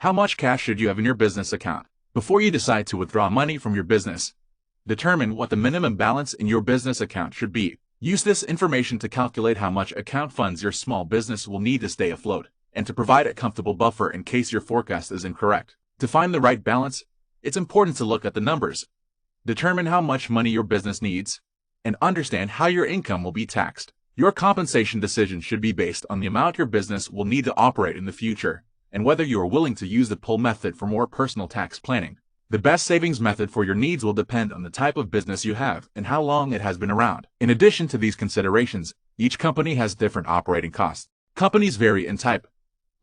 How much cash should you have in your business account? Before you decide to withdraw money from your business, determine what the minimum balance in your business account should be. Use this information to calculate how much account funds your small business will need to stay afloat, and to provide a comfortable buffer in case your forecast is incorrect. To find the right balance, it's important to look at the numbers, determine how much money your business needs, and understand how your income will be taxed. Your compensation decision should be based on the amount your business will need to operate in the future, and whether you are willing to use the pull method for more personal tax planning. The best savings method for your needs will depend on the type of business you have and how long it has been around. In addition to these considerations, each company has different operating costs. Companies vary in type,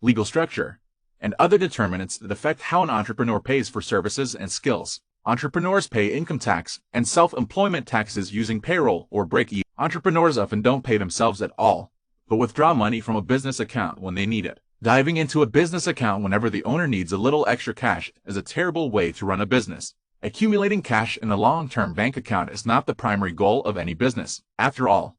legal structure, and other determinants that affect how an entrepreneur pays for services and skills. Entrepreneurs pay income tax and self-employment taxes using payroll or break-even. Entrepreneurs often don't pay themselves at all, but withdraw money from a business account when they need it. Diving into a business account whenever the owner needs a little extra cash is a terrible way to run a business. Accumulating cash in a long-term bank account is not the primary goal of any business. After all,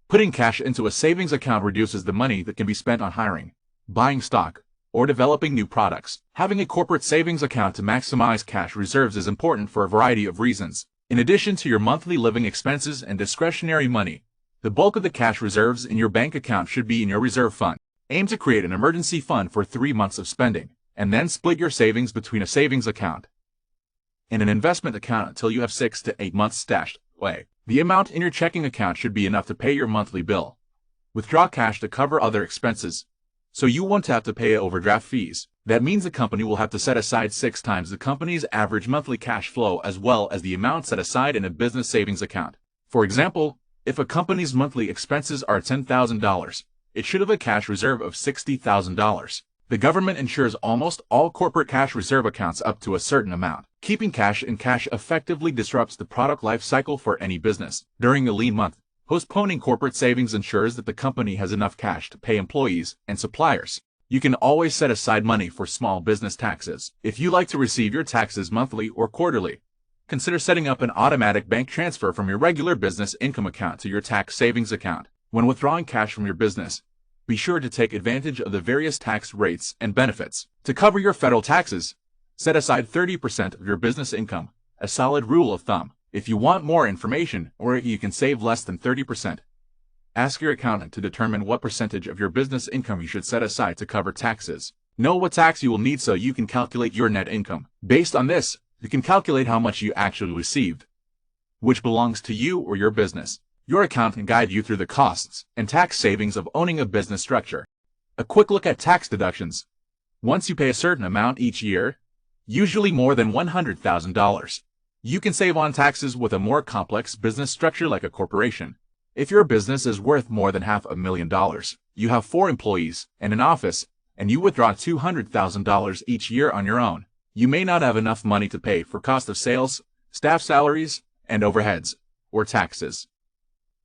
putting cash into a savings account reduces the money that can be spent on hiring, buying stock, or developing new products. Having a corporate savings account to maximize cash reserves is important for a variety of reasons. In addition to your monthly living expenses and discretionary money, the bulk of the cash reserves in your bank account should be in your reserve fund. Aim to create an emergency fund for 3 months of spending, and then split your savings between a savings account and an investment account until you have 6 to 8 months stashed away. The amount in your checking account should be enough to pay your monthly bill. Withdraw cash to cover other expenses, so you won't have to pay overdraft fees. That means the company will have to set aside 6 times the company's average monthly cash flow as well as the amount set aside in a business savings account. For example, if a company's monthly expenses are $10,000, it should have a cash reserve of $60,000. The government insures almost all corporate cash reserve accounts up to a certain amount. Keeping cash in cash effectively disrupts the product life cycle for any business. During a lean month, postponing corporate savings ensures that the company has enough cash to pay employees and suppliers. You can always set aside money for small business taxes. If you like to receive your taxes monthly or quarterly, consider setting up an automatic bank transfer from your regular business income account to your tax savings account. When withdrawing cash from your business, be sure to take advantage of the various tax rates and benefits. To cover your federal taxes, set aside 30% of your business income, a solid rule of thumb. If you want more information or if you can save less than 30%, ask your accountant to determine what percentage of your business income you should set aside to cover taxes. Know what tax you will need so you can calculate your net income. Based on this, you can calculate how much you actually received, which belongs to you or your business. Your accountant can guide you through the costs and tax savings of owning a business structure. A quick look at tax deductions. Once you pay a certain amount each year, usually more than $100,000, you can save on taxes with a more complex business structure like a corporation. If your business is worth more than $500,000, you have 4 employees and an office, and you withdraw $200,000 each year on your own, you may not have enough money to pay for cost of sales, staff salaries, and overheads, or taxes.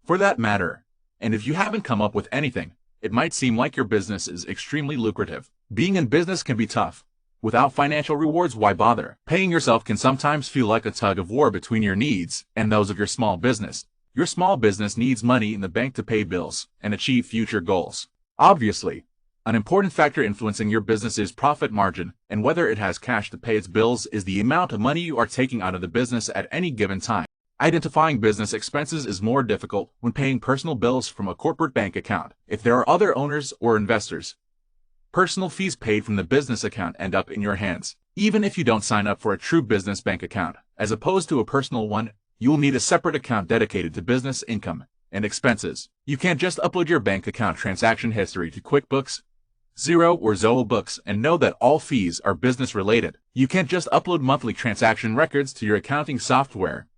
For that matter, and if you haven't come up with anything, it might seem like your business is extremely lucrative. Being in business can be tough. Without financial rewards, why bother? Paying yourself can sometimes feel like a tug of war between your needs and those of your small business. Your small business needs money in the bank to pay bills and achieve future goals. Obviously, an important factor influencing your business's profit margin and whether it has cash to pay its bills is the amount of money you are taking out of the business at any given time. Identifying business expenses is more difficult when paying personal bills from a corporate bank account. If there are other owners or investors, personal fees paid from the business account end up in your hands. Even if you don't sign up for a true business bank account, as opposed to a personal one, you'll need a separate account dedicated to business income and expenses. You can't just upload your bank account transaction history to QuickBooks, Xero, or Zoho Books and know that all fees are business related. You can't just upload monthly transaction records to your accounting software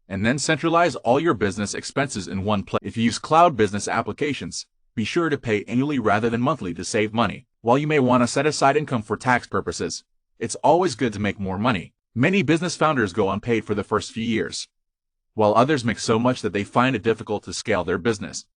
and then centralize all your business expenses in one place. If you use cloud business applications, be sure to pay annually rather than monthly to save money. While you may want to set aside income for tax purposes, it's always good to make more money. Many business founders go unpaid for the first few years, while others make so much that they find it difficult to scale their business.